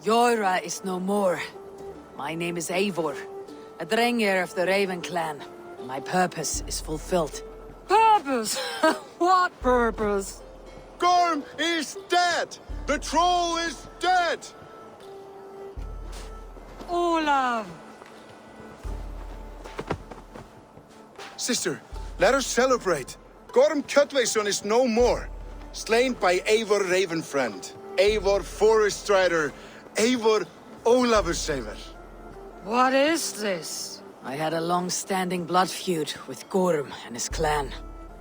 Joira is no more. My name is Eivor, a Drengir of the Raven clan. My purpose is fulfilled. Purpose? What purpose? Gorm is dead! The troll is dead! Olav! Sister, let us celebrate. Gorm Kjötveson is no more. Slain by Eivor Ravenfriend, Eivor Forest Strider, Eivor Ólafursaver. What is this? I had a long-standing blood feud with Gorm and his clan.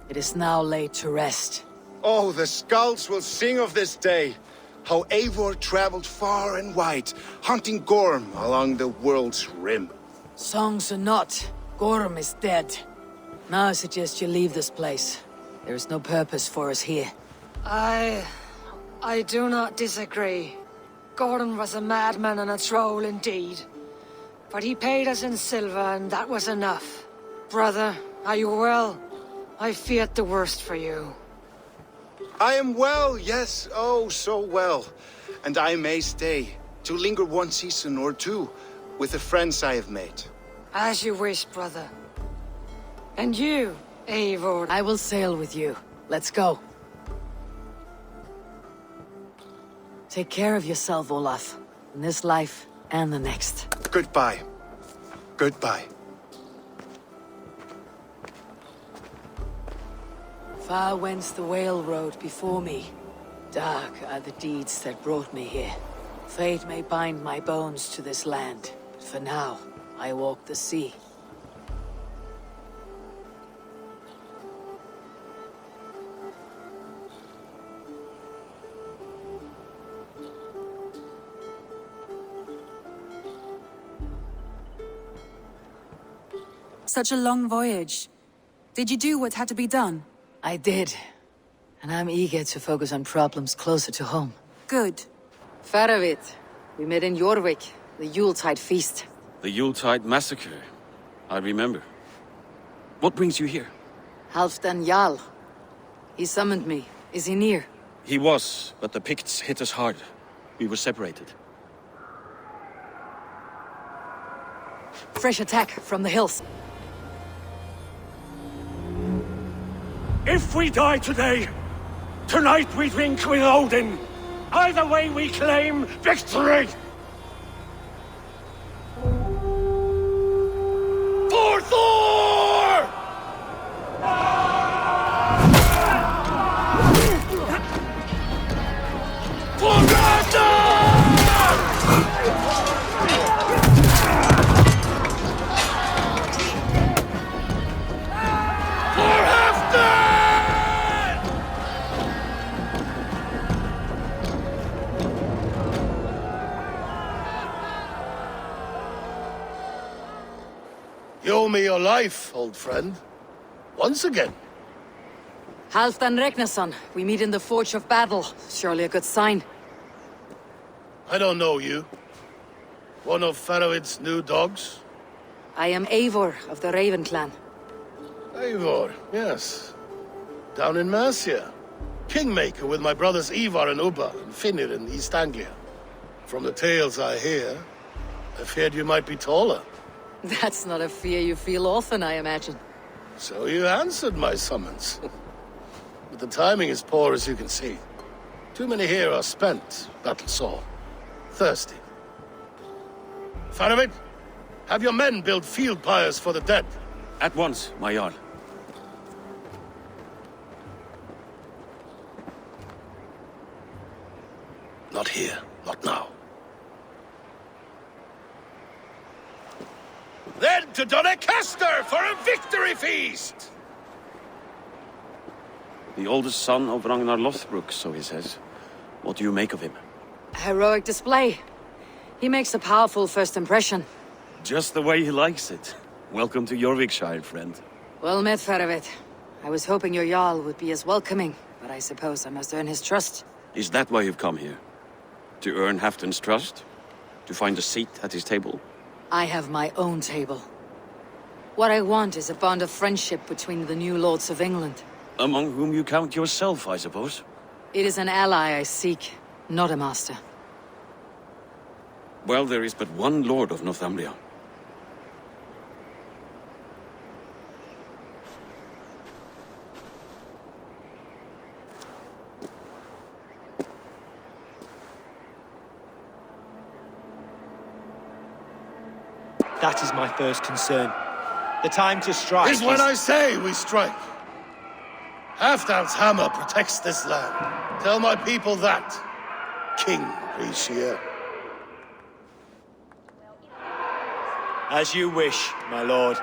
It is now laid to rest. Oh, the skulls will sing of this day. How Eivor traveled far and wide, hunting Gorm along the world's rim. Songs or not, Gorm is dead. Now I suggest you leave this place. There is no purpose for us here. I do not disagree. Gordon was a madman and a troll indeed. But he paid us in silver, and that was enough. Brother, are you well? I feared the worst for you. I am well, yes, oh, so well. And I may stay, to linger one season or two, with the friends I have made. As you wish, brother. And you, Eivor. I will sail with you. Let's go. Take care of yourself, Olaf. In this life and the next. Goodbye. Goodbye. Far wends the whale road before me. Dark are the deeds that brought me here. Fate may bind my bones to this land, but for now, I walk the sea. Such a long voyage. Did you do what had to be done? I did. And I'm eager to focus on problems closer to home. Good. Faravit. We met in Jorvik, the Yuletide feast. The Yuletide massacre. I remember. What brings you here? Halfdan Jarl. He summoned me. Is he near? He was, but the Picts hit us hard. We were separated. Fresh attack from the hills. If we die today, tonight we drink with Odin. Either way we claim victory! For Thor! For Ragnar! You owe me your life, old friend. Once again. Halfdan Ragnarsson. We meet in the Forge of Battle. Surely a good sign. I don't know you. One of Faroid's new dogs? I am Eivor of the Raven clan. Eivor, yes. Down in Mercia. Kingmaker with my brothers Ivar and Ubba and Finnr in East Anglia. From the tales I hear, I feared you might be taller. That's not a fear you feel often, I imagine. So you answered my summons. But the timing is poor, as you can see. Too many here are spent, battle-sore, thirsty. Faravit, have your men build field pyres for the dead. At once, my Jarl. Not here, not now. Then to Doncaster for a victory feast! The oldest son of Ragnar Lothbrok, so he says. What do you make of him? A heroic display. He makes a powerful first impression. Just the way he likes it. Welcome to Jorvikshire, friend. Well met, Faravit. I was hoping your Jarl would be as welcoming, but I suppose I must earn his trust. Is that why you've come here? To earn Halfdan's trust? To find a seat at his table? I have my own table. What I want is a bond of friendship between the new lords of England. Among whom you count yourself, I suppose? It is an ally I seek, not a master. Well, there is but one Lord of Northumbria. That is my first concern. The time to strike Is when I say we strike. Halfdan's hammer protects this land. Tell my people that, King Rishia. As you wish, my lord.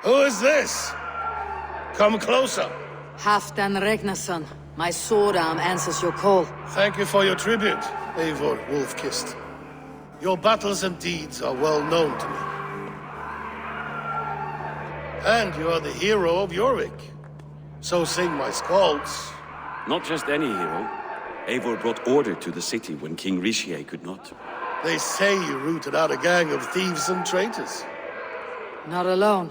Who is this? Come closer. Halfdan Regnason, my sword arm answers your call. Thank you for your tribute, Eivor Wolf-Kissed. Your battles and deeds are well known to me. And you are the hero of Jorvik. So sing my skalds. Not just any hero. Eivor brought order to the city when King Rishie could not. They say you rooted out a gang of thieves and traitors. Not alone,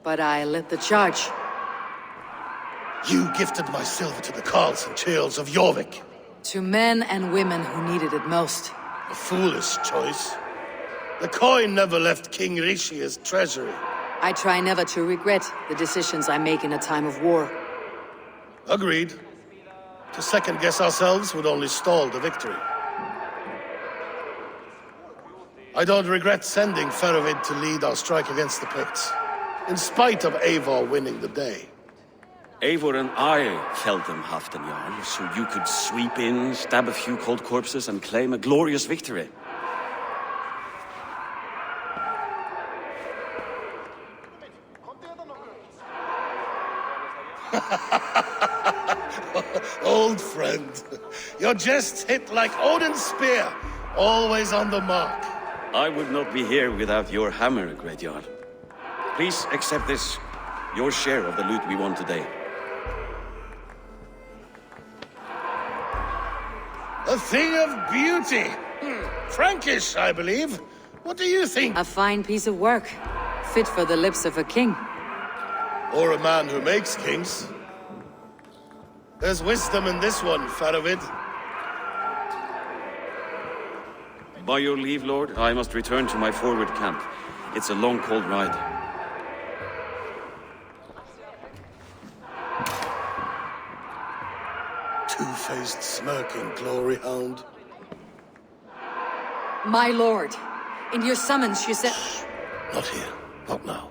but I led the charge. You gifted my silver to the carls and churls of Jorvik. To men and women who needed it most. A foolish choice. The coin never left King Rishia's treasury. I try never to regret the decisions I make in a time of war. Agreed. To second-guess ourselves would only stall the victory. I don't regret sending Feravid to lead our strike against the Picts, in spite of Eivor winning the day. Eivor and I killed them, Halfdan Jarl, so you could sweep in, stab a few cold corpses, and claim a glorious victory. Old friend, your jests hit like Odin's spear, always on the mark. I would not be here without your hammer, Great Jarl. Please accept this, your share of the loot we won today. A thing of beauty. Frankish, I believe. What do you think? A fine piece of work, fit for the lips of a king. Or a man who makes kings. There's wisdom in this one, Faravid. By your leave, Lord, I must return to my forward camp. It's a long, cold ride. Two-faced, smirking glory hound. My lord, in your summons you said... Not here. Not now.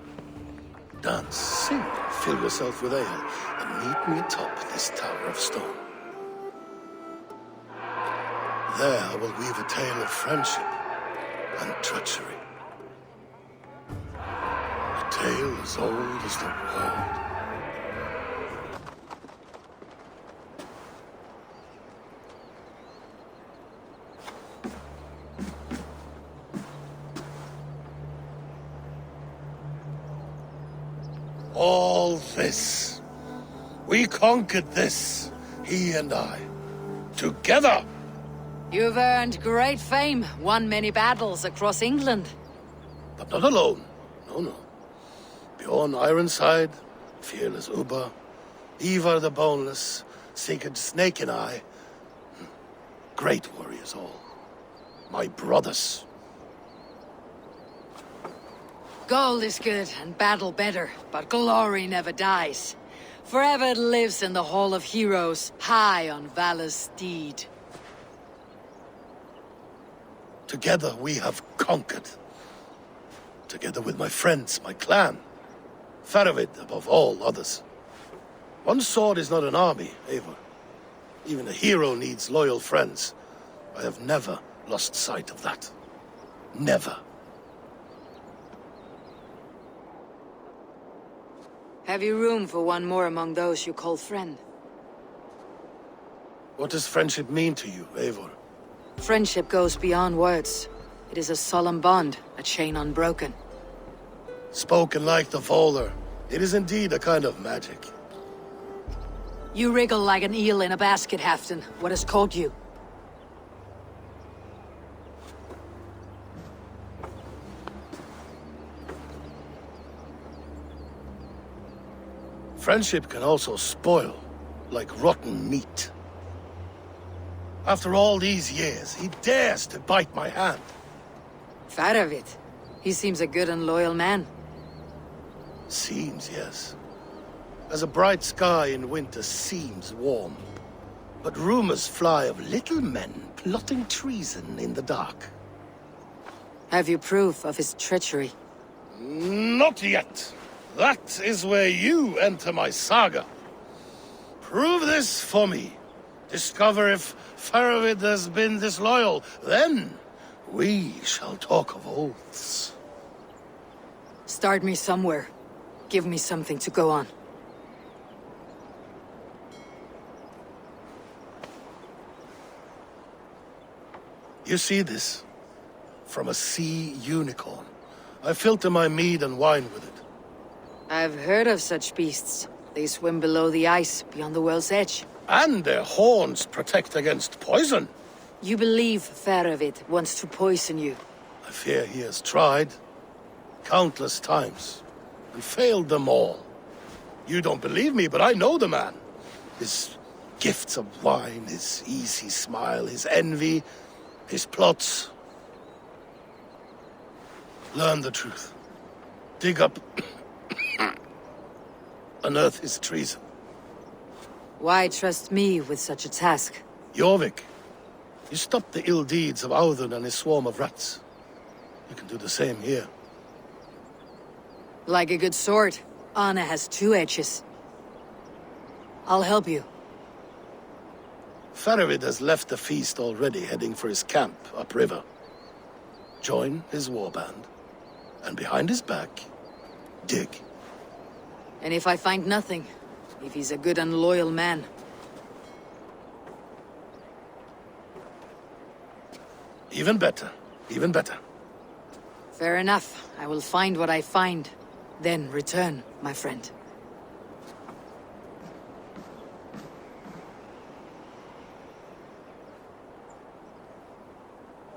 Dance, sing, fill yourself with ale, and meet me atop this tower of stone. There I will weave a tale of friendship and treachery. A tale as old as the world. All this. We conquered this, he and I. Together! You've earned great fame, won many battles across England. But not alone. No. Bjorn Ironside, fearless Ubba, Ivar the Boneless, Sigurd Snake and I. Great warriors all. My brothers. Gold is good and battle better, but glory never dies. Forever it lives in the Hall of Heroes, high on valor's steed. Together we have conquered. Together with my friends, my clan. Faravid above all others. One sword is not an army, Eivor. Even a hero needs loyal friends. I have never lost sight of that. Never. Have you room for one more among those you call friend? What does friendship mean to you, Eivor? Friendship goes beyond words. It is a solemn bond, a chain unbroken. Spoken like the Volar, it is indeed a kind of magic. You wriggle like an eel in a basket, Halfdan. What has caught you? Friendship can also spoil, like rotten meat. After all these years, he dares to bite my hand. Faravit. He seems a good and loyal man. Seems, yes. As a bright sky in winter seems warm. But rumors fly of little men plotting treason in the dark. Have you proof of his treachery? Not yet. That is where you enter my saga. Prove this for me. Discover if Faravid has been disloyal. Then we shall talk of oaths. Start me somewhere. Give me something to go on. You see this? From a sea unicorn. I filter my mead and wine with it. I've heard of such beasts. They swim below the ice, beyond the world's edge. And their horns protect against poison. You believe Faravid wants to poison you? I fear he has tried. Countless times. And failed them all. You don't believe me, but I know the man. His gifts of wine, his easy smile, his envy, his plots. Learn the truth. Dig up... unearth his treason. Why trust me with such a task? Jorvik, you stopped the ill deeds of Audun and his swarm of rats. You can do the same here. Like a good sword, honor has two edges. I'll help you. Faravid has left the feast already, heading for his camp upriver. Join his warband, and behind his back, dig. And if I find nothing, if he's a good and loyal man, Even better, even better. fair enough. I will find what I find. Then return, my friend.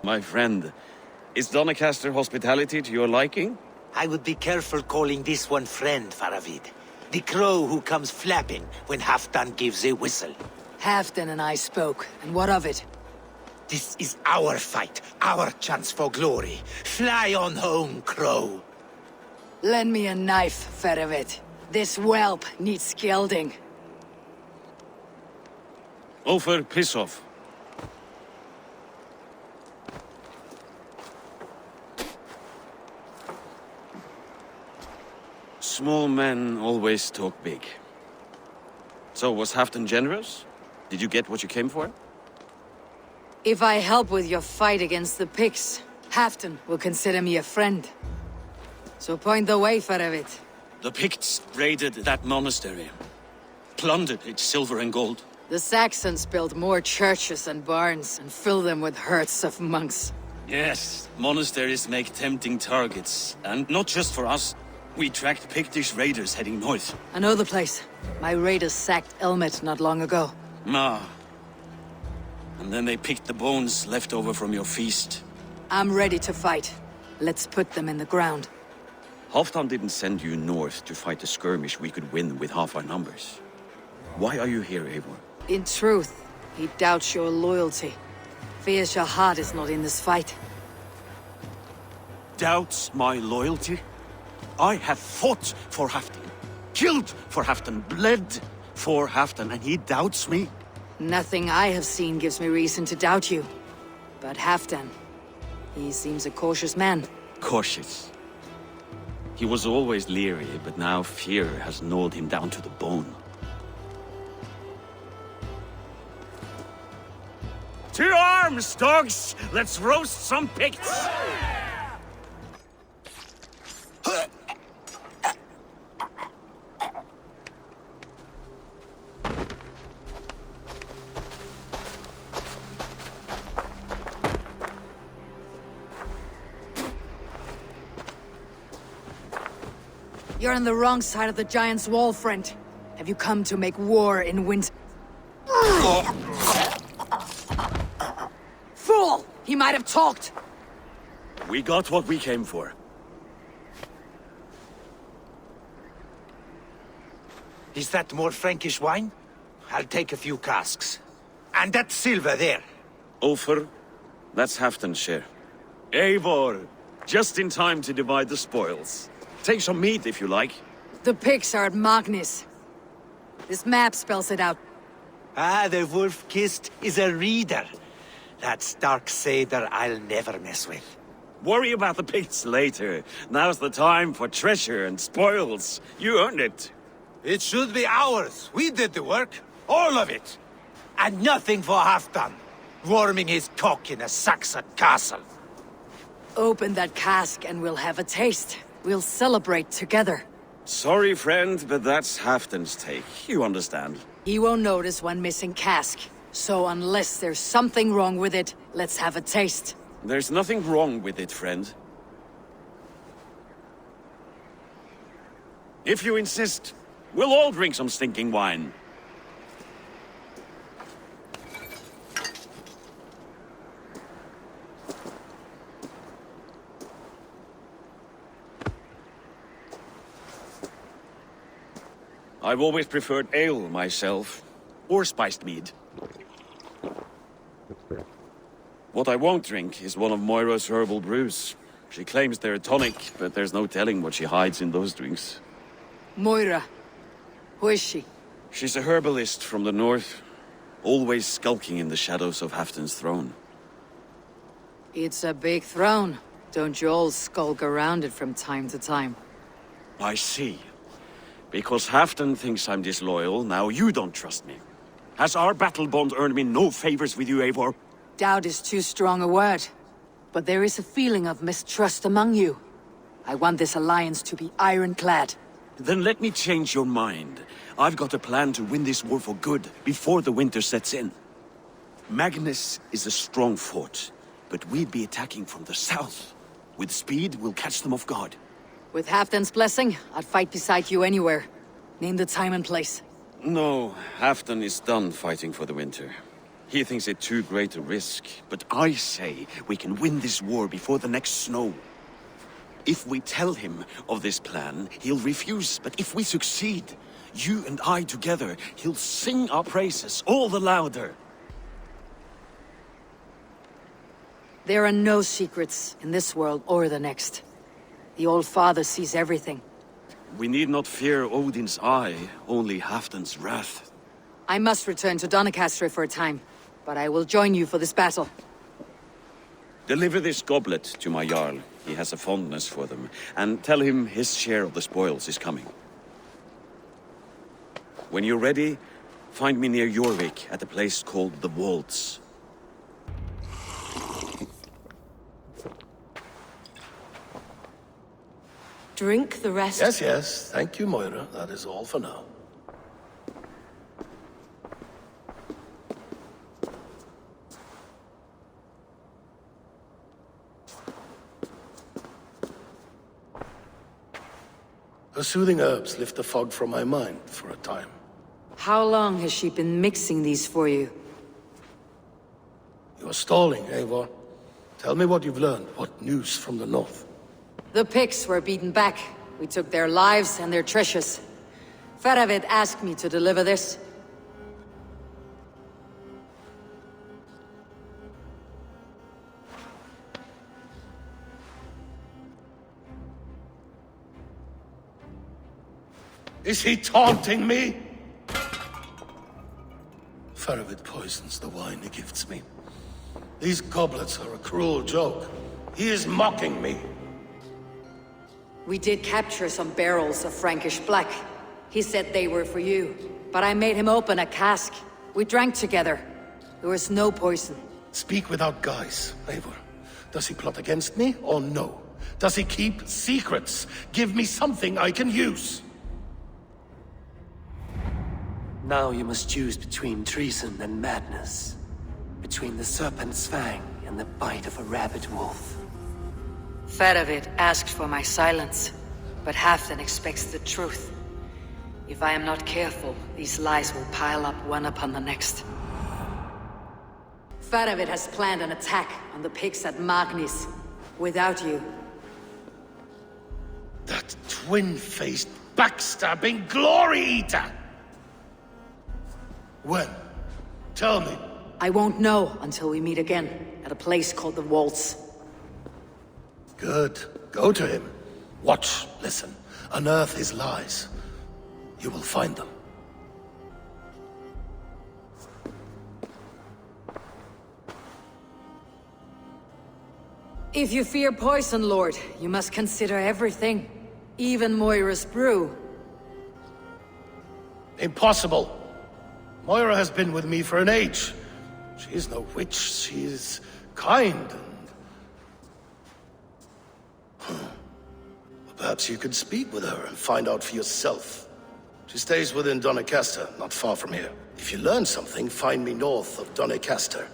My friend, is Doncaster hospitality to your liking? I would be careful calling this one friend, Faravid. The crow who comes flapping when Halfdan gives a whistle. Halfdan and I spoke, and what of it? This is our fight, our chance for glory. Fly on home, crow. Lend me a knife, Faravid. This whelp needs gelding. Over, piss off. Small men always talk big. So, was Halfdan generous? Did you get what you came for? If I help with your fight against the Picts, Halfdan will consider me a friend. So point the way, Faravid. The Picts raided that monastery. Plundered its silver and gold. The Saxons built more churches and barns, and filled them with herds of monks. Yes, monasteries make tempting targets. And not just for us. We tracked Pictish raiders heading north. I know the place. My raiders sacked Elmet not long ago. And then they picked the bones left over from your feast. I'm ready to fight. Let's put them in the ground. Halfdan didn't send you north to fight a skirmish we could win with half our numbers. Why are you here, Eivor? In truth, he doubts your loyalty. Fears your heart is not in this fight. Doubts my loyalty? I have fought for Halfdan, killed for Halfdan, bled for Halfdan, and he doubts me? Nothing I have seen gives me reason to doubt you. But Halfdan, he seems a cautious man. Cautious. He was always leery, but now fear has gnawed him down to the bone. To arms, dogs! Let's roast some Picts! You're on the wrong side of the Giant's Wall, friend. Have you come to make war in winter? Fool! He might have talked! We got what we came for. Is that more Frankish wine? I'll take a few casks. And that silver there. Ulfr, that's Halfdan's share. Eivor, just in time to divide the spoils. Take some meat if you like. The pigs are at Magnus. This map spells it out. Ah, the wolf-kissed is a reader. That stark satyr I'll never mess with. Worry about the pigs later. Now's the time for treasure and spoils. You earned it. It should be ours. We did the work. All of it. And nothing for Halfdan. Warming his cock in a Saxon castle. Open that cask and we'll have a taste. We'll celebrate together. Sorry, friend, but that's Halfdan's take. You understand. He won't notice one missing cask. So unless there's something wrong with it, let's have a taste. There's nothing wrong with it, friend. If you insist, we'll all drink some stinking wine. I've always preferred ale myself, or spiced mead. What I won't drink is one of Moira's herbal brews. She claims they're a tonic, but there's no telling what she hides in those drinks. Moira. Who is she? She's a herbalist from the north, always skulking in the shadows of Halfdan's throne. It's a big throne. Don't you all skulk around it from time to time? I see. Because Halfdan thinks I'm disloyal, now you don't trust me. Has our battle bond earned me no favors with you, Eivor? Doubt is too strong a word. But there is a feeling of mistrust among you. I want this alliance to be ironclad. Then let me change your mind. I've got a plan to win this war for good, before the winter sets in. Magnus is a strong fort, but we'd be attacking from the south. With speed, we'll catch them off guard. With Halfdan's blessing, I'd fight beside you anywhere. Name the time and place. No, Halfdan is done fighting for the winter. He thinks it too great a risk, but I say we can win this war before the next snow. If we tell him of this plan, he'll refuse, but if we succeed, you and I together, he'll sing our praises all the louder. There are no secrets in this world or the next. The Old Father sees everything. We need not fear Odin's eye, only Halfdan's wrath. I must return to Doncaster for a time, but I will join you for this battle. Deliver this goblet to my Jarl. He has a fondness for them. And tell him his share of the spoils is coming. When you're ready, find me near Jorvik at a place called the Waltz. Drink the rest. Yes, yes. Thank you, Moira. That is all for now. Her soothing herbs lift the fog from my mind for a time. How long has she been mixing these for you? You're stalling, Eivor. Tell me what you've learned. What news from the north? The Picts were beaten back. We took their lives and their treasures. Faravid asked me to deliver this. Is he taunting me? Faravid poisons the wine he gifts me. These goblets are a cruel joke. He is mocking me. We did capture some barrels of Frankish black. He said they were for you, but I made him open a cask. We drank together. There was no poison. Speak without guise, Eivor. Does he plot against me or no? Does he keep secrets? Give me something I can use. Now you must choose between treason and madness. Between the serpent's fang and the bite of a rabid wolf. Faravid asked for my silence, but Halfdan expects the truth. If I am not careful, these lies will pile up one upon the next. Faravid has planned an attack on the pigs at Magnus, without you. That twin-faced, backstabbing glory eater! When? Tell me. I won't know until we meet again, at a place called the Waltz. Good. Go to him. Watch, listen. Unearth his lies. You will find them. If you fear poison, Lord, you must consider everything. Even Moira's brew. Impossible. Moira has been with me for an age. She is no witch. She is kind and... Perhaps you could speak with her and find out for yourself. She stays within Doncaster, not far from here. If you learn something, find me north of Doncaster.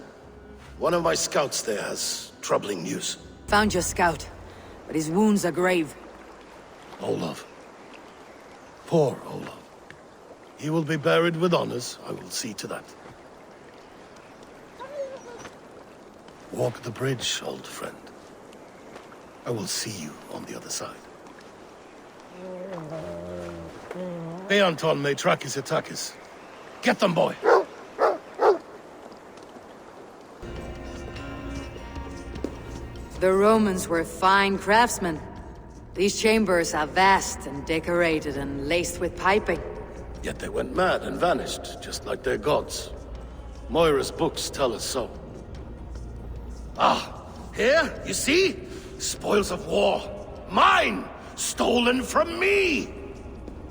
One of my scouts there has troubling news. Found your scout, but his wounds are grave. Olaf. Poor Olaf. He will be buried with honors. I will see to that. Walk the bridge, old friend. I will see you on the other side. Beanton may track his attackers. Get them, boy! The Romans were fine craftsmen. These chambers are vast and decorated and laced with piping. Yet they went mad and vanished, just like their gods. Moira's books tell us so. Ah, here, you see? Spoils of war. Mine! Stolen from me!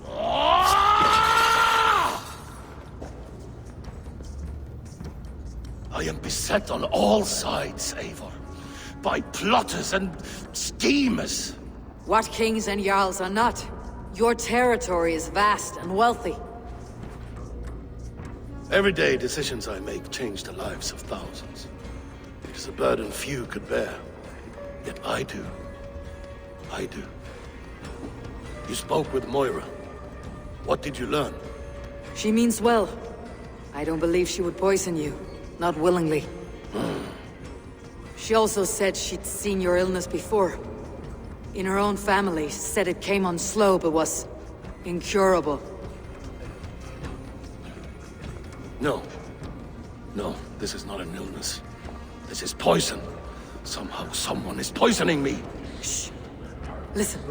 Ah! I am beset on all sides, Eivor. By plotters and schemers. What kings and jarls are not? Your territory is vast and wealthy. Every day, decisions I make change the lives of thousands. It is a burden few could bear. Yet I do. I do. You spoke with Moira. What did you learn? She means well. I don't believe she would poison you. Not willingly. She also said she'd seen your illness before. In her own family, said it came on slow but was incurable. No. No, this is not an illness. This is poison. Somehow someone is poisoning me. Shh. Listen.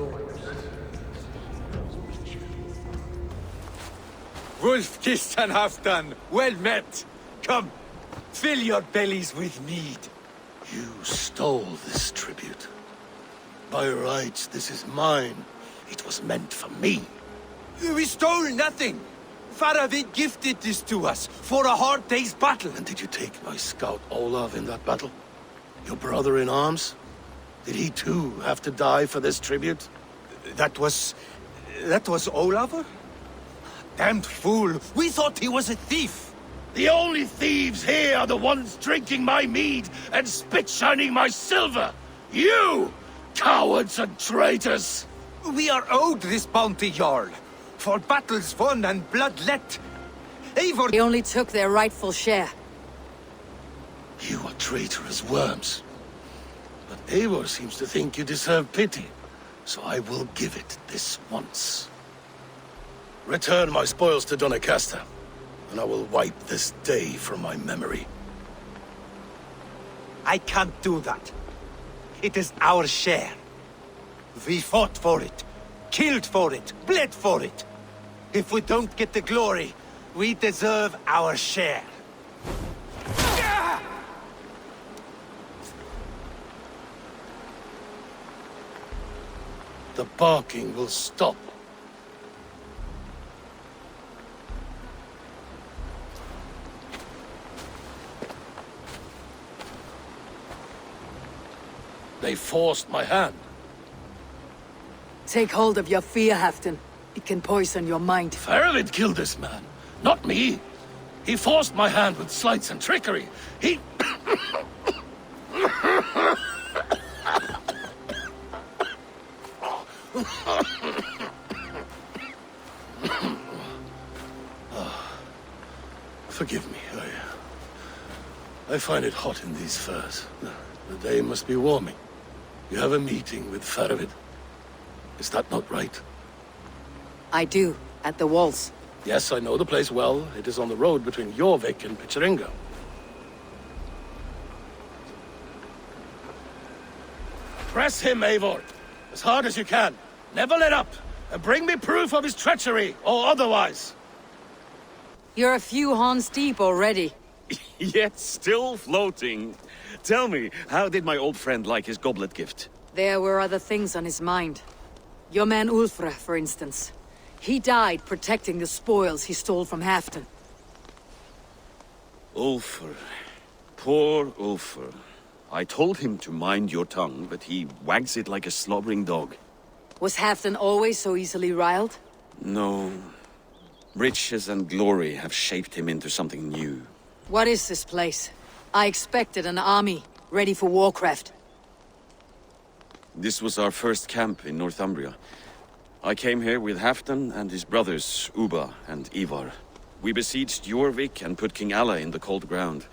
Wolf-kissed and half-done. Well met. Come, fill your bellies with mead. You stole this tribute. By rights, this is mine. It was meant for me. We stole nothing. Faravid gifted this to us for a hard day's battle. And did you take my scout Olaf in that battle? Your brother in arms? Did he too have to die for this tribute? That was Olaf? Damned fool. We thought he was a thief. The only thieves here are the ones drinking my mead and spit-shining my silver! You! Cowards and traitors! We are owed this bounty, Jarl. For battles won and blood let. Eivor... They only took their rightful share. You are traitorous worms. But Eivor seems to think you deserve pity. So I will give it this once. Return my spoils to Doncaster, and I will wipe this day from my memory. I can't do that. It is our share. We fought for it, killed for it, bled for it. If we don't get the glory, we deserve our share. The barking will stop. They forced my hand. Take hold of your fear, Halfdan. It can poison your mind. Faravid killed this man, not me. He forced my hand with sleights and trickery. He... Forgive me, I find it hot in these furs. The day must be warming. You have a meeting with Faravid. Is that not right? I do, at the walls. Yes, I know the place well. It is on the road between Jorvik and Picheringa. Press him, Eivor, as hard as you can. Never let up, and bring me proof of his treachery, or otherwise. You're a few horns deep already. Yet still floating. Tell me, how did my old friend like his goblet gift? There were other things on his mind. Your man Ulfre, for instance. He died protecting the spoils he stole from Halfdan. Ulfr. Poor Ulfr. I told him to mind your tongue, but he wags it like a slobbering dog. Was Halfdan always so easily riled? No. Riches and glory have shaped him into something new. What is this place? I expected an army, ready for warcraft. This was our first camp in Northumbria. I came here with Halfdan and his brothers, Ubba and Ivar. We besieged Jorvik and put King Alla in the cold ground.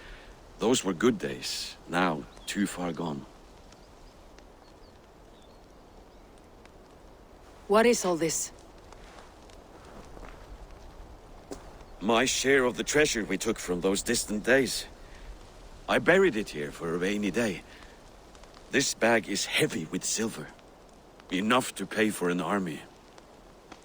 Those were good days, now too far gone. What is all this? My share of the treasure we took from those distant days. I buried it here for a rainy day. This bag is heavy with silver. Enough to pay for an army.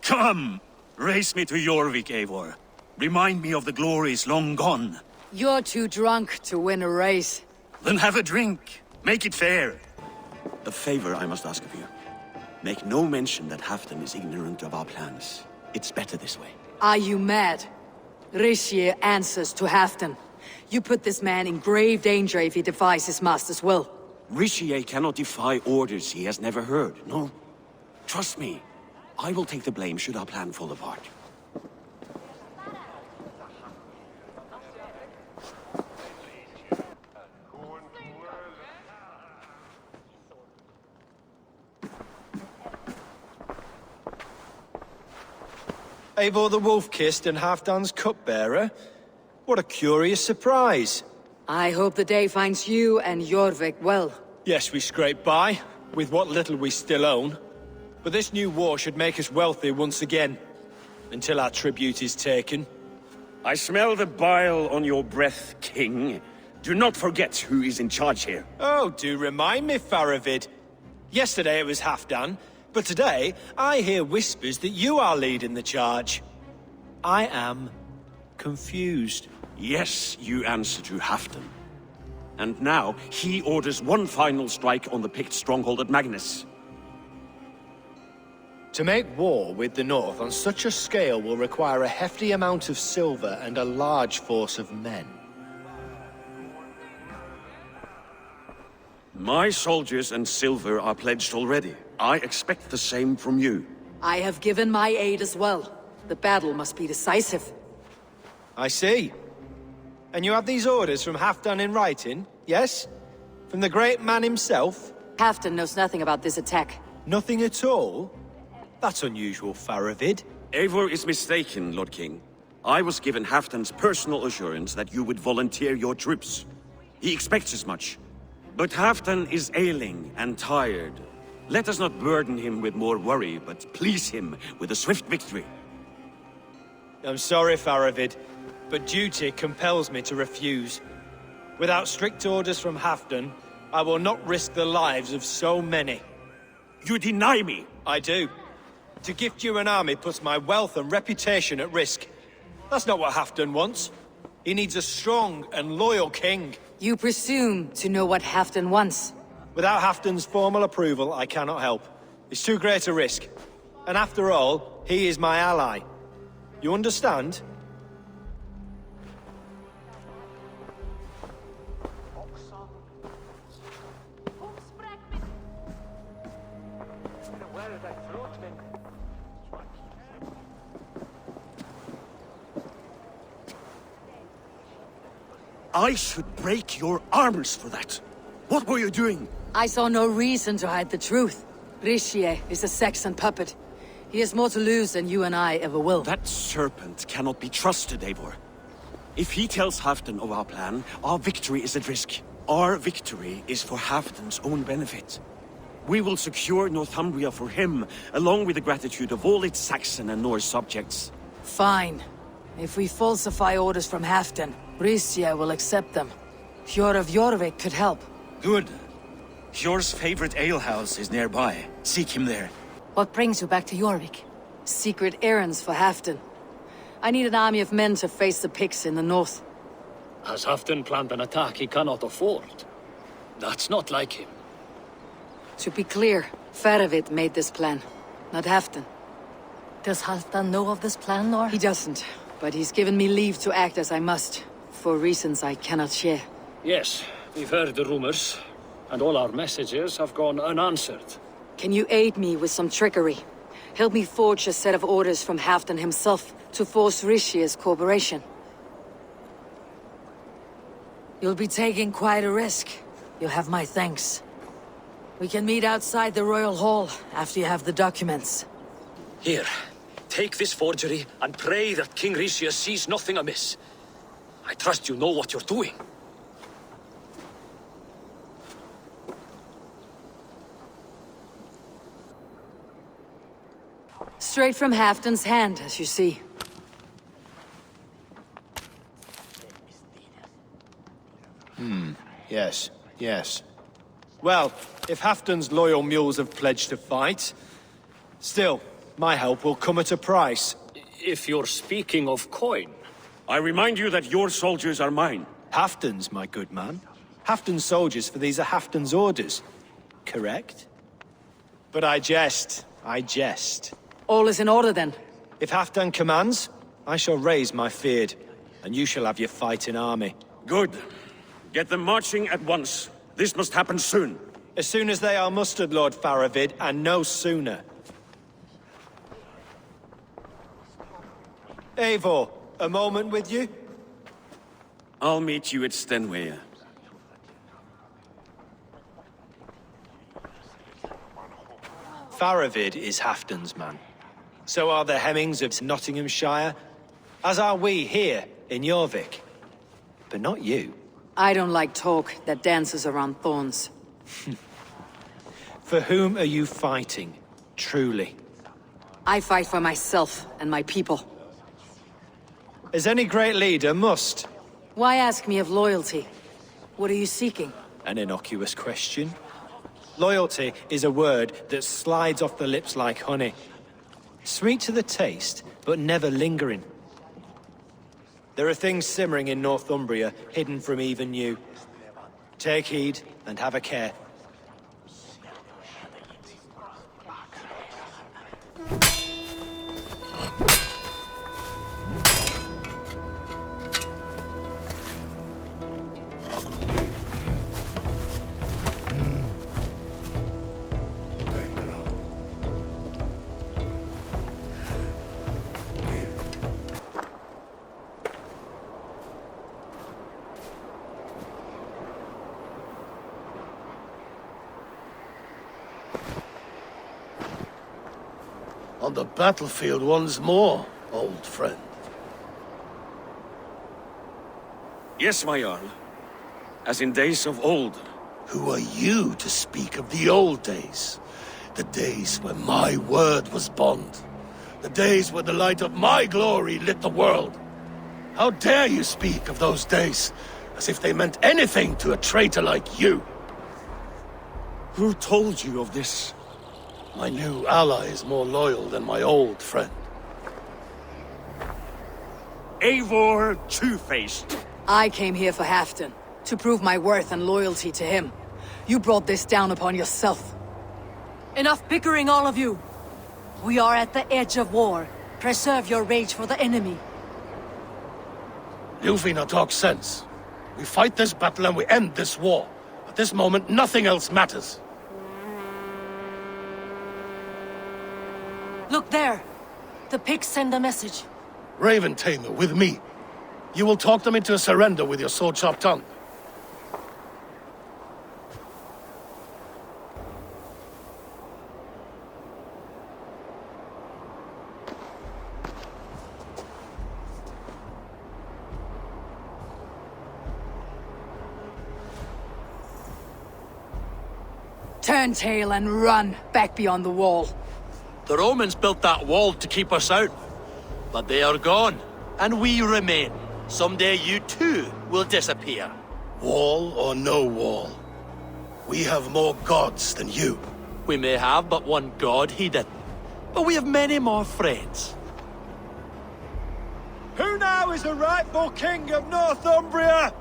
Come! Race me to Jorvik, Eivor. Remind me of the glories long gone. You're too drunk to win a race. Then have a drink. Make it fair. A favor I must ask of you. Make no mention that Halfdan is ignorant of our plans. It's better this way. Are you mad? Rishir answers to Halfdan. You put this man in grave danger if he defies his master's will. Richier cannot defy orders he has never heard, no? Trust me. I will take the blame should our plan fall apart. Eivor the Wolf-Kissed and Halfdan's cupbearer? What a curious surprise. I hope the day finds you and Jorvik well. Yes, we scrape by, with what little we still own. But this new war should make us wealthy once again. Until our tribute is taken. I smell the bile on your breath, King. Do not forget who is in charge here. Oh, do remind me, Faravid. Yesterday it was Halfdan, but today I hear whispers that you are leading the charge. I am confused. Yes, you answer to Halfdan. And now, he orders one final strike on the Pict stronghold at Magnus. To make war with the North on such a scale will require a hefty amount of silver and a large force of men. My soldiers and silver are pledged already. I expect the same from you. I have given my aid as well. The battle must be decisive. I see. And you have these orders from Halfdan in writing, yes? From the great man himself? Halfdan knows nothing about this attack. Nothing at all? That's unusual, Faravid. Eivor is mistaken, Lord King. I was given Halfdan's personal assurance that you would volunteer your troops. He expects as much. But Halfdan is ailing and tired. Let us not burden him with more worry, but please him with a swift victory. I'm sorry, Faravid, but duty compels me to refuse. Without strict orders from Halfdan, I will not risk the lives of so many. You deny me! I do. To gift you an army puts my wealth and reputation at risk. That's not what Halfdan wants. He needs a strong and loyal king. You presume to know what Halfdan wants. Without Halfdan's formal approval, I cannot help. It's too great a risk. And after all, he is my ally. You understand? I should break your arms for that. What were you doing? I saw no reason to hide the truth. Rishie is a Saxon puppet. He has more to lose than you and I ever will. That serpent cannot be trusted, Eivor. If he tells Halfdan of our plan, our victory is at risk. Our victory is for Halfdan's own benefit. We will secure Northumbria for him, along with the gratitude of all its Saxon and Norse subjects. Fine. If we falsify orders from Halfdan, Rhystia will accept them. Hjor of Jorvik could help. Good. Hjor's favorite alehouse is nearby. Seek him there. What brings you back to Jorvik? Secret errands for Halfdan. I need an army of men to face the Picts in the north. Has Halfdan planned an attack he cannot afford? That's not like him. To be clear, Faravid made this plan, not Halfdan. Does Halfdan know of this plan, or? He doesn't, but he's given me leave to act as I must, for reasons I cannot share. Yes, we've heard the rumors, and all our messages have gone unanswered. Can you aid me with some trickery? Help me forge a set of orders from Halfdan himself to force Rishia's cooperation. You'll be taking quite a risk. You'll have my thanks. We can meet outside the Royal Hall after you have the documents. Here, take this forgery and pray that King Rishia sees nothing amiss. I trust you know what you're doing. Straight from Halfdan's hand, as you see. Yes, yes. Well, if Halfdan's loyal mules have pledged to fight, still, my help will come at a price. If you're speaking of coin. I remind you that your soldiers are mine. Halfdan's, my good man. Halfdan's soldiers, for these are Halfdan's orders. Correct? But I jest. I jest. All is in order then. If Halfdan commands, I shall raise my feared, and you shall have your fighting army. Good. Get them marching at once. This must happen soon. As soon as they are mustered, Lord Faravid, and no sooner. Eivor, a moment with you? I'll meet you at Stenway. Faravid is Halfdan's man. So are the Hemmings of Nottinghamshire, as are we here in Jorvik. But not you. I don't like talk that dances around thorns. For whom are you fighting, truly? I fight for myself and my people. As any great leader must. Why ask me of loyalty? What are you seeking? An innocuous question. Loyalty is a word that slides off the lips like honey. Sweet to the taste, but never lingering. There are things simmering in Northumbria, hidden from even you. Take heed, and have a care. On the battlefield once more, old friend. Yes, my Jarl. As in days of old. Who are you to speak of the old days? The days when my word was bond. The days when the light of my glory lit the world. How dare you speak of those days as if they meant anything to a traitor like you? Who told you of this? My new ally is more loyal than my old friend. Eivor Two-Faced. I came here for Halfdan, to prove my worth and loyalty to him. You brought this down upon yourself. Enough bickering, all of you! We are at the edge of war. Preserve your rage for the enemy. Ljufina talks sense. We fight this battle and we end this war. At this moment, nothing else matters. Look there! The pigs send a message. Raven Tamer, with me. You will talk them into a surrender with your sword-sharp tongue. Turn tail and run back beyond the wall. The Romans built that wall to keep us out. But they are gone, and we remain. Someday you too will disappear. Wall or no wall, we have more gods than you. We may have but one god, heathen, but we have many more friends. Who now is the rightful king of Northumbria?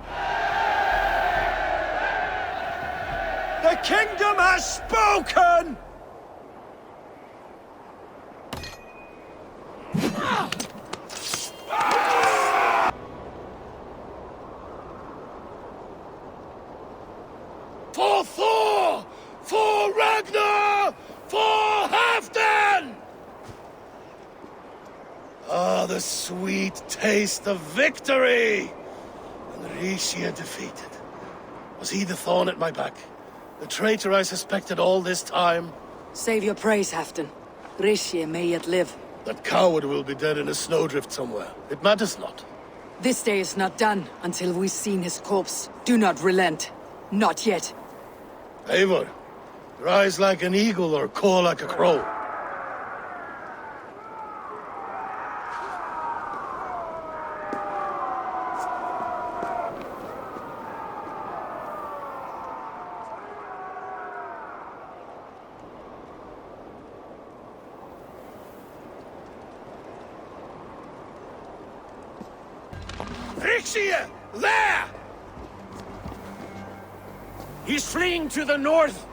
The kingdom has spoken! For Thor! For Ragnar! For Halfdan! Ah, the sweet taste of victory! And Rishia defeated. Was he the thorn at my back? The traitor I suspected all this time? Save your praise, Halfdan. Rishie may yet live. That coward will be dead in a snowdrift somewhere. It matters not. This day is not done until we've seen his corpse. Do not relent. Not yet. Eivor, rise like an eagle or caw like a crow. Rixia! There! He's fleeing to the north!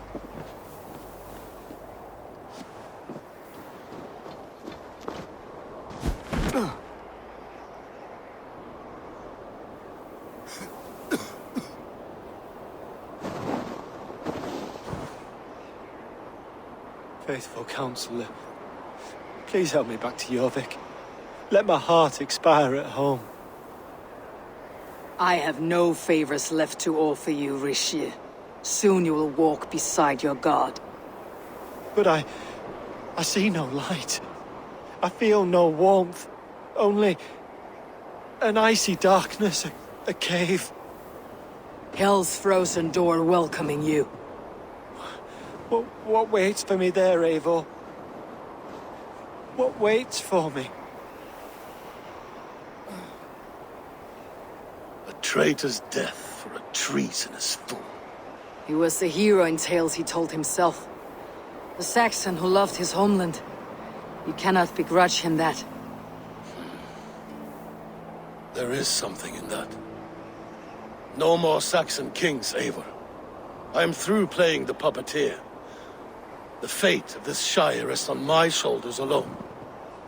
Faithful counselor, please help me back to Jorvik. Let my heart expire at home. I have no favors left to offer you, Rishie. Soon you will walk beside your god. But I see no light. I feel no warmth. Only an icy darkness, a cave. Hell's frozen door welcoming you. What waits for me there, Eivor? What waits for me? A traitor's death for a treasonous fool. He was the hero in tales he told himself. The Saxon who loved his homeland. You cannot begrudge him that. There is something in that. No more Saxon kings, Eivor. I am through playing the puppeteer. The fate of this Shire rests on my shoulders alone.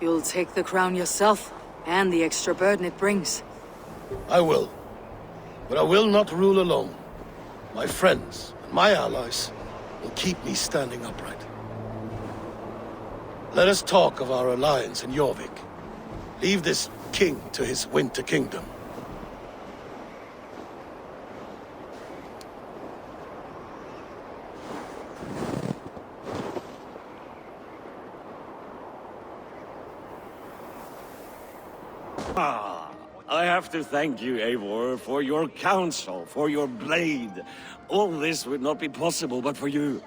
You'll take the crown yourself, and the extra burden it brings. I will. But I will not rule alone. My friends and my allies will keep me standing upright. Let us talk of our alliance in Jorvik. Leave this king to his winter kingdom. I have to thank you, Eivor, for your counsel, for your blade. All this would not be possible but for you.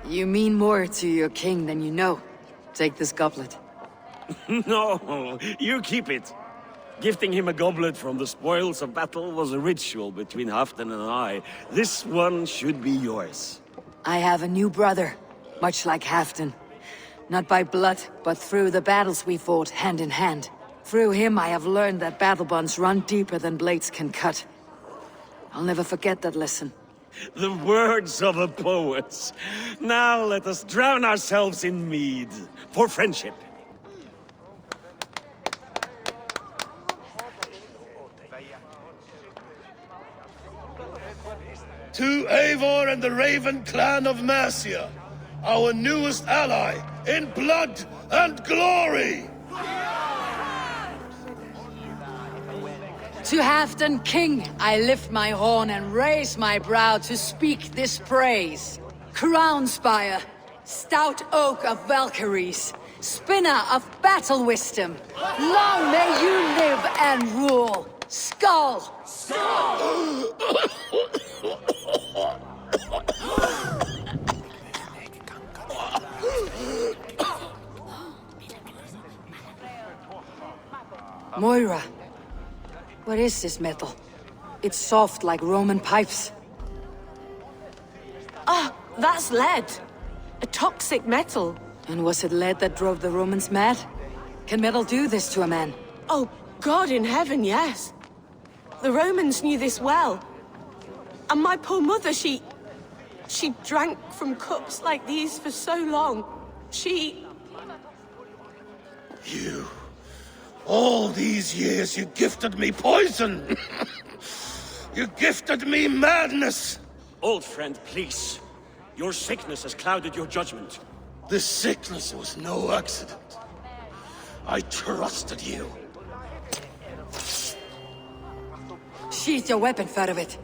You mean more to your king than you know. Take this goblet. No, you keep it. Gifting him a goblet from the spoils of battle was a ritual between Halfdan and I. This one should be yours. I have a new brother, much like Halfdan. Not by blood, but through the battles we fought hand in hand. Through him I have learned that battle bonds run deeper than blades can cut. I'll never forget that lesson. The words of a poet. Now let us drown ourselves in mead. For friendship. To Eivor and the Raven clan of Mercia, our newest ally in blood and glory! To Halfdan King, I lift my horn and raise my brow to speak this praise. Crown spire, stout oak of Valkyries, spinner of battle wisdom. Long may you live and rule. Skull! Moira, What is this metal? It's soft like Roman pipes. Ah, that's lead. A toxic metal. And was it lead that drove the Romans mad? Can metal do this to a man? Oh, God in heaven, yes. The Romans knew this well. And my poor mother, she drank from cups like these for so long. You... All these years you gifted me poison! You gifted me madness! Old friend, please. Your sickness has clouded your judgment. This sickness was no accident. I trusted you. Sheath your weapon, Farovit.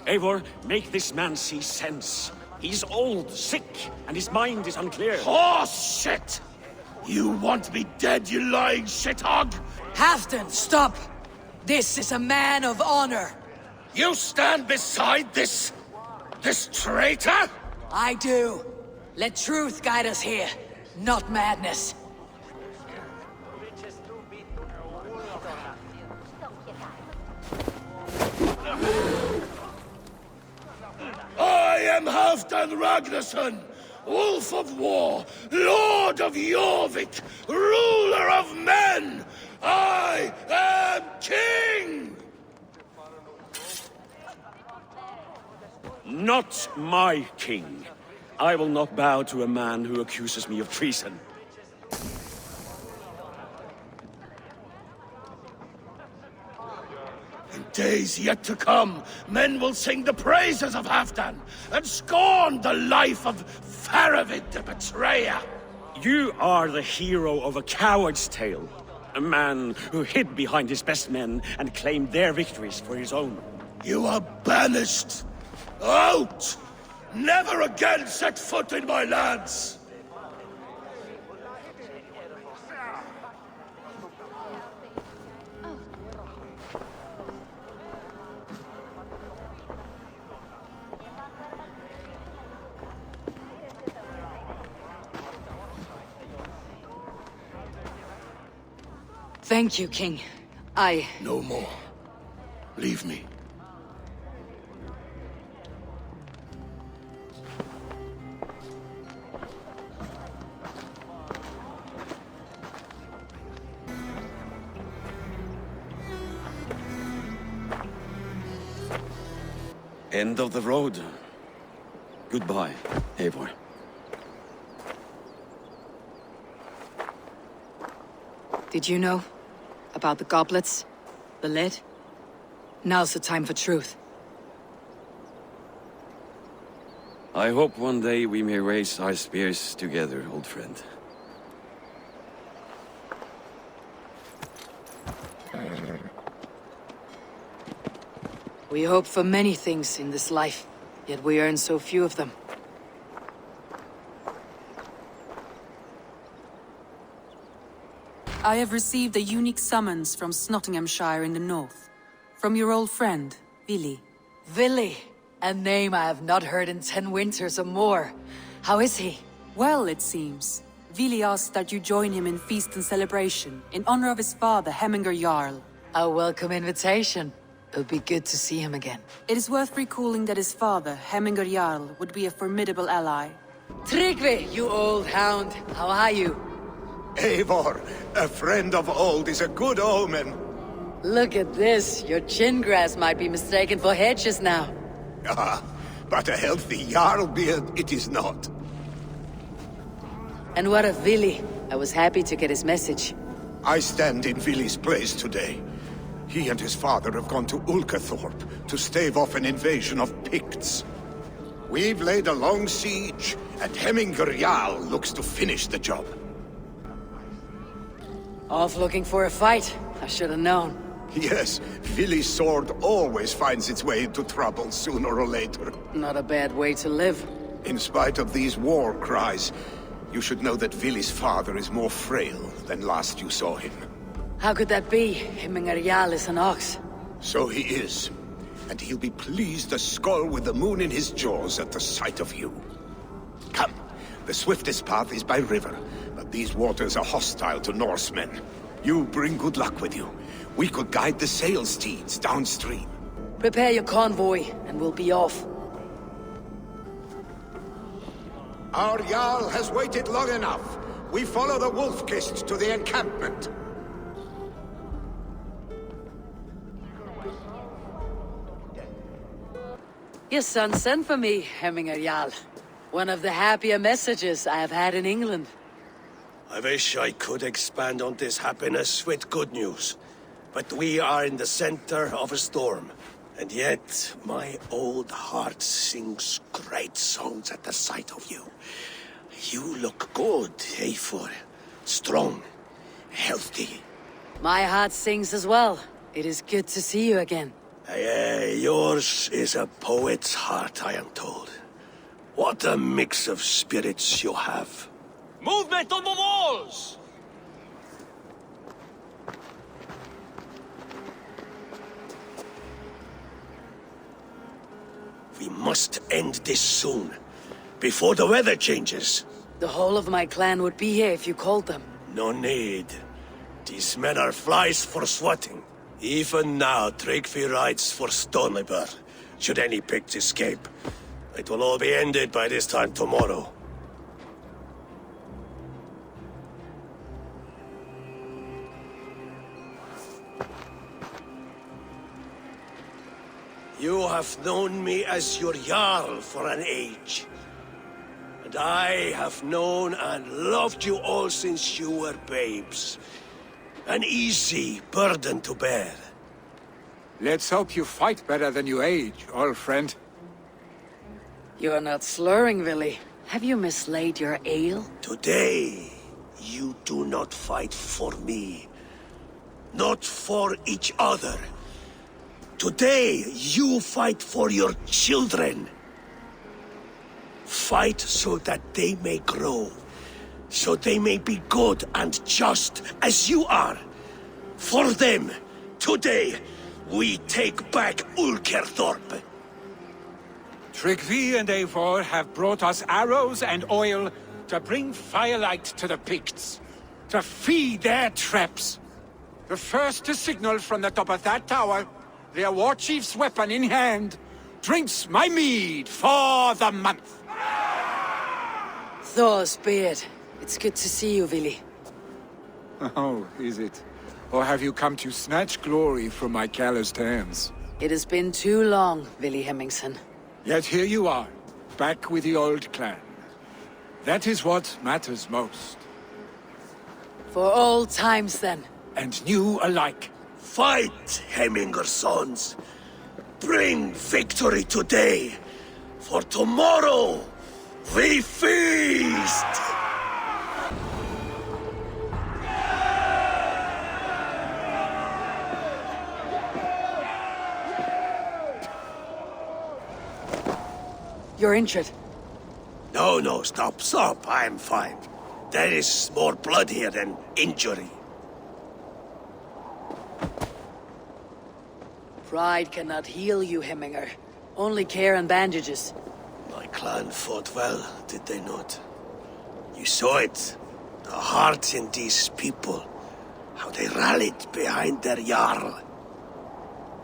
Eivor, make this man see sense. He's old, sick, and his mind is unclear. Oh, shit! You want me dead, you lying shithog? Halfdan, stop! This is a man of honor. You stand beside this traitor? I do. Let truth guide us here, not madness. I am Halfdan Ragnarsson, Wolf of War, Lord of Jorvik, ruler of men! I am king! Not my king. I will not bow to a man who accuses me of treason. In days yet to come, men will sing the praises of Halfdan and scorn the life of Farovit the betrayer. You are the hero of a coward's tale. A man who hid behind his best men and claimed their victories for his own. You are banished. Out! Never again set foot in my lands! Thank you, King. No more. Leave me. End of the road. Goodbye, Eivor. Did you know? About the goblets? The lead? Now's the time for truth. I hope one day we may raise our spears together, old friend. We hope for many things in this life, yet we earn so few of them. I have received a unique summons from Nottinghamshire in the north. From your old friend, Vili. Vili, a name I have not heard in 10 winters or more. How is he? Well, it seems. Vili asked that you join him in feast and celebration, in honor of his father, Hemminger Jarl. A welcome invitation. It'll be good to see him again. It is worth recalling that his father, Hemminger Jarl, would be a formidable ally. Tryggvi, you old hound. How are you? Eivor, a friend of old is a good omen. Look at this. Your chin grass might be mistaken for hedges now. Ah, but a healthy Jarl beard it is not. And what of Vili? I was happy to get his message. I stand in Vili's place today. He and his father have gone to Ulkathorpe to stave off an invasion of Picts. We've laid a long siege, and Hemminger Jarl looks to finish the job. Off looking for a fight. I should have known. Yes, Vili's sword always finds its way into trouble sooner or later. Not a bad way to live. In spite of these war cries, you should know that Vili's father is more frail than last you saw him. How could that be? Hemminger Jarl is an ox. So he is. And he'll be pleased as skull with the moon in his jaws at the sight of you. Come, the swiftest path is by river, but these waters are hostile to Norsemen. You bring good luck with you. We could guide the sail steeds downstream. Prepare your convoy, and we'll be off. Our Jarl has waited long enough. We follow the Wolf-Kist to the encampment. Your son sent for me, Hemminger Jarl. One of the happier messages I have had in England. I wish I could expand on this happiness with good news. But we are in the center of a storm. And yet, my old heart sings great songs at the sight of you. You look good, Eivor. Strong, healthy. My heart sings as well. It is good to see you again. Yours is a poet's heart, I am told. What a mix of spirits you have. Movement on the walls! We must end this soon, before the weather changes. The whole of my clan would be here if you called them. No need. These men are flies for swatting. Even now, Tryggvi rides for Stonebur, should any Picts escape. It will all be ended by this time tomorrow. You have known me as your Jarl for an age. And I have known and loved you all since you were babes. An easy burden to bear. Let's hope you fight better than you age, old friend. You're not slurring, Willy. Have you mislaid your ale? Today, you do not fight for me. Not for each other. Today, you fight for your children. Fight so that they may grow. So they may be good and just as you are. For them, today, we take back Ulkerthorpe. Tryggvi and Eivor have brought us arrows and oil to bring firelight to the Picts, to feed their traps. The first to signal from the top of that tower, their war chief's weapon in hand, drinks my mead for the month. Thor's beard. It's good to see you, Willy. Oh, is it? Or have you come to snatch glory from my calloused hands? It has been too long, Willy Hemmingson. Yet here you are, back with the old clan. That is what matters most. For old times, then. And new alike. Fight, Hemminger sons. Bring victory today. For tomorrow, we feast! You're injured. No, stop. I'm fine. There is more blood here than injury. Pride cannot heal you, Hemminger. Only care and bandages. My clan fought well, did they not? You saw it. The heart in these people. How they rallied behind their Jarl.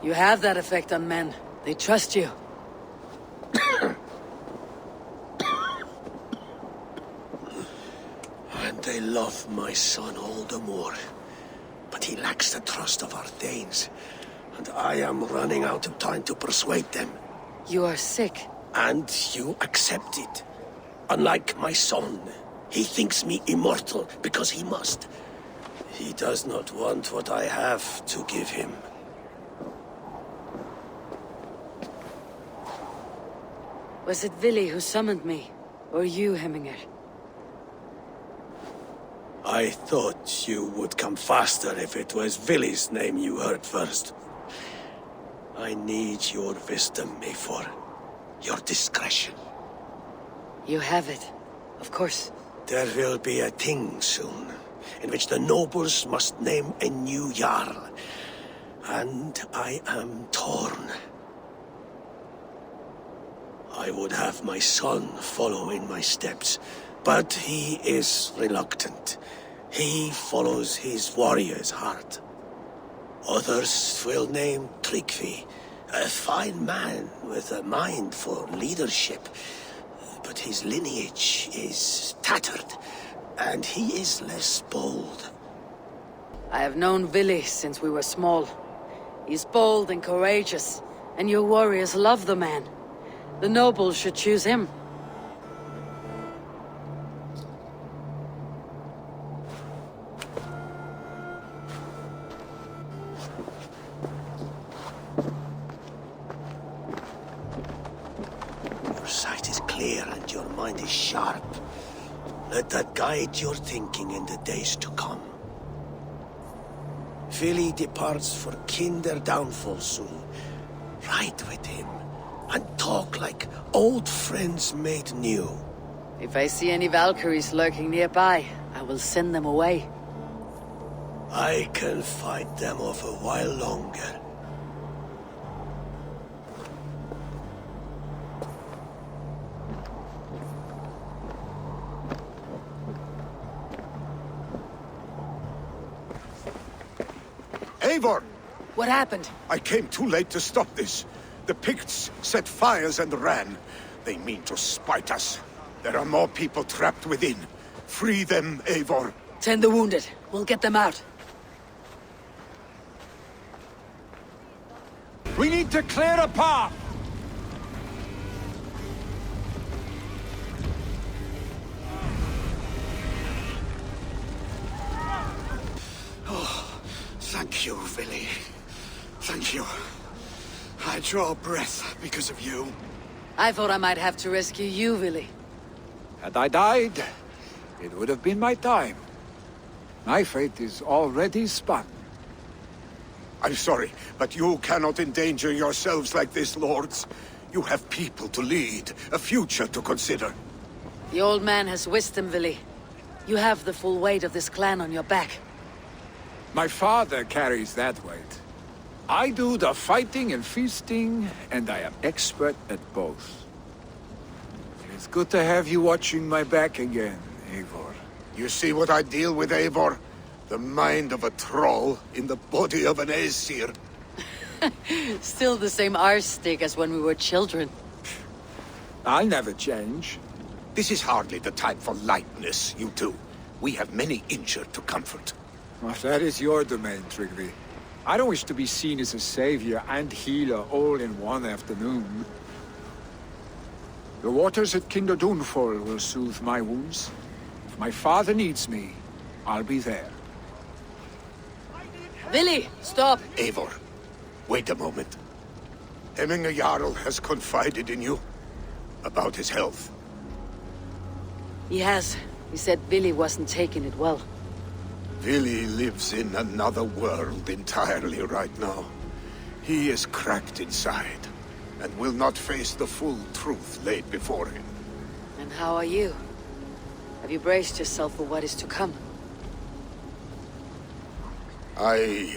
You have that effect on men. They trust you. And they love my son all the more. But he lacks the trust of our Thanes. And I am running out of time to persuade them. You are sick. And you accept it. Unlike my son, he thinks me immortal because he must. He does not want what I have to give him. Was it Willy who summoned me? Or you, Hemminger? I thought you would come faster if it was Willy's name you heard first. I need your wisdom, Eivor. Your discretion. You have it. Of course. There will be a thing soon, in which the nobles must name a new Jarl. And I am torn. I would have my son follow in my steps, but he is reluctant. He follows his warrior's heart. Others will name Tryggvi, a fine man with a mind for leadership. But his lineage is tattered, and he is less bold. I have known Vili since we were small. He's bold and courageous, and your warriors love the man. The nobles should choose him. Your sight is clear and your mind is sharp. Let that guide your thinking in the days to come. Vili departs for kinder downfall soon. Ride with him, and talk like old friends made new. If I see any Valkyries lurking nearby, I will send them away. I can fight them off a while longer. Eivor! What happened? I came too late to stop this. The Picts set fires and ran. They mean to spite us. There are more people trapped within. Free them, Eivor. Tend the wounded. We'll get them out. We need to clear a path! Thank you, Vili. Thank you. I draw breath because of you. I thought I might have to rescue you, Vili. Had I died, it would have been my time. My fate is already spun. I'm sorry, but you cannot endanger yourselves like this, lords. You have people to lead, a future to consider. The old man has wisdom, Vili. You have the full weight of this clan on your back. My father carries that weight. I do the fighting and feasting, and I am expert at both. It's good to have you watching my back again, Eivor. You see what I deal with, Eivor? The mind of a troll in the body of an Aesir. Still the same arse stick as when we were children. I'll never change. This is hardly the time for lightness, you two. We have many injured to comfort. Well, that is your domain, Tryggvi. I don't wish to be seen as a savior and healer all in one afternoon. The waters at Kinder Dunfall will soothe my wounds. If my father needs me, I'll be there. Vili, stop! Eivor, wait a moment. Hemminger Jarl has confided in you about his health. He has. He said Vili wasn't taking it well. Vili lives in another world entirely right now. He is cracked inside, and will not face the full truth laid before him. And how are you? Have you braced yourself for what is to come? I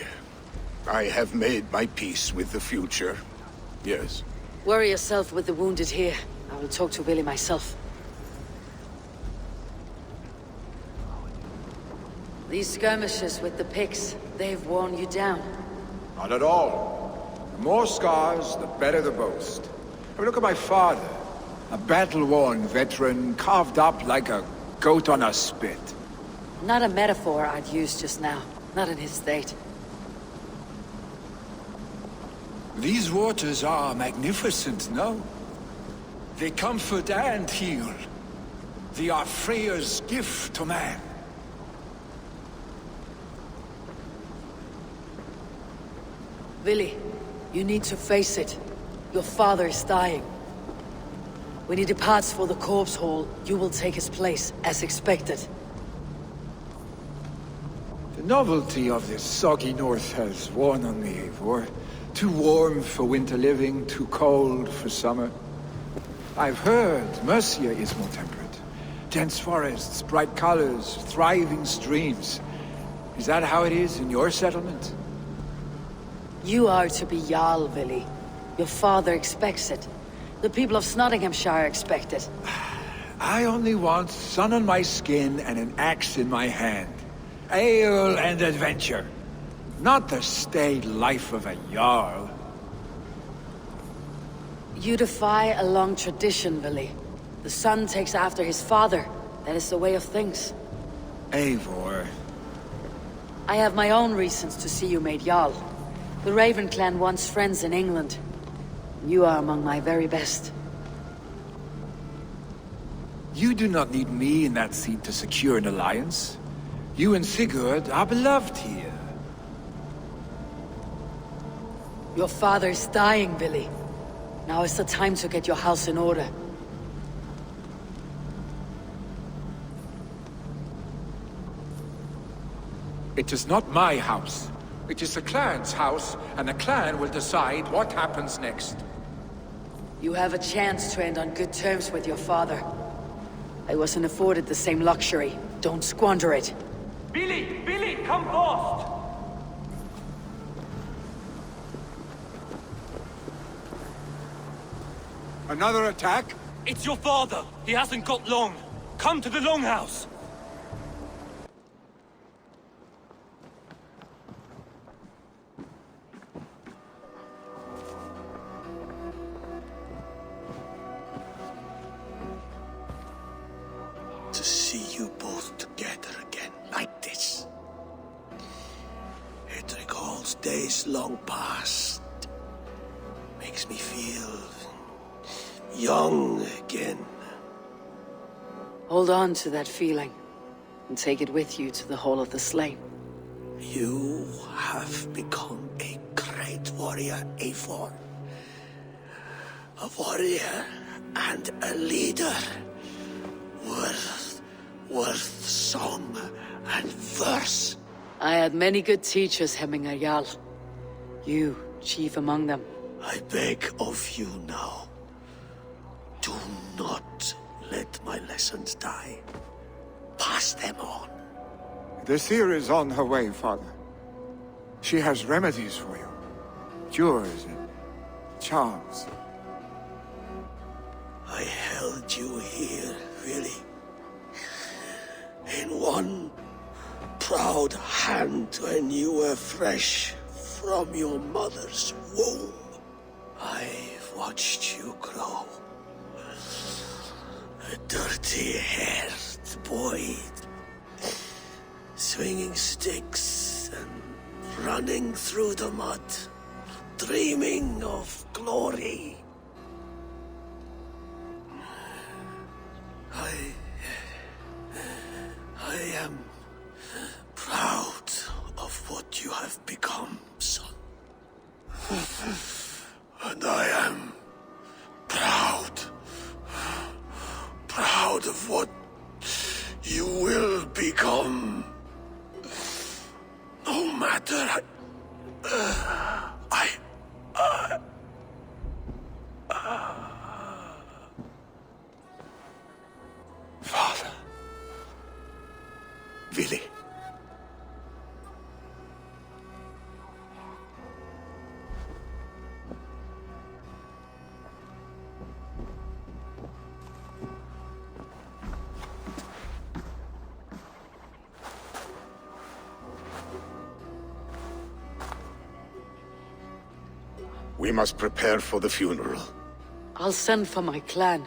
have made my peace with the future, yes. Worry yourself with the wounded here. I will talk to Vili myself. These skirmishes with the Picts, they've worn you down. Not at all. The more scars, the better the boast. I mean, look at my father. A battle-worn veteran, carved up like a goat on a spit. Not a metaphor I'd use just now. Not in his state. These waters are magnificent, no? They comfort and heal. They are Freya's gift to man. Vili, you need to face it. Your father is dying. When he departs for the corpse hall, you will take his place, as expected. The novelty of this soggy north has worn on me, Eivor. Too warm for winter living, too cold for summer. I've heard Mercia is more temperate. Dense forests, bright colors, thriving streams. Is that how it is in your settlement? You are to be Jarl, Vili. Your father expects it. The people of Nottinghamshire expect it. I only want sun on my skin and an axe in my hand. Ale and adventure. Not the staid life of a Jarl. You defy a long tradition, Billy. The son takes after his father. That is the way of things. Eivor. I have my own reasons to see you made Jarl. The Raven clan wants friends in England. You are among my very best. You do not need me in that seat to secure an alliance. You and Sigurd are beloved here. Your father is dying, Billy. Now is the time to get your house in order. It is not my house. It is the clan's house, and the clan will decide what happens next. You have a chance to end on good terms with your father. I wasn't afforded the same luxury. Don't squander it. Billy! Billy, come fast! Another attack? It's your father! He hasn't got long! Come to the Longhouse! To see you both together again like this. It recalls days long past. Makes me feel young again. Hold on to that feeling, and take it with you to the Hall of the Slain. You have become a great warrior, Eivor. A warrior and a leader. Worth song and verse. I had many good teachers, Hemminger Jarl. You, chief among them. I beg of you now. Do not let my lessons die. Pass them on. The seer is on her way, Father. She has remedies for you. Cures and charms. I held you here, really. In one proud hand when you were fresh from your mother's womb. I've watched you grow. A dirty-haired boy, swinging sticks and running through the mud, dreaming of glory. I am proud of what you have become, son. And I am proud of what you will become. No matter Father. Willi. We must prepare for the funeral. I'll send for my clan.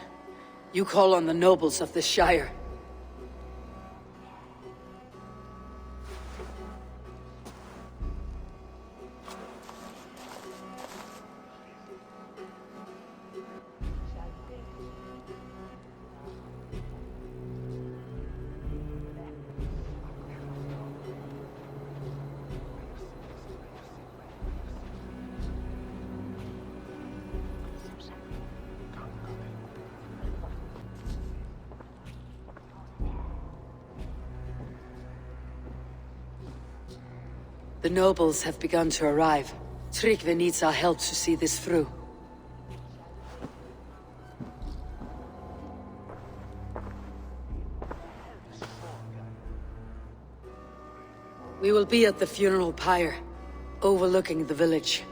You call on the nobles of the Shire. The nobles have begun to arrive. Tryggvi needs our help to see this through. We will be at the funeral pyre, overlooking the village.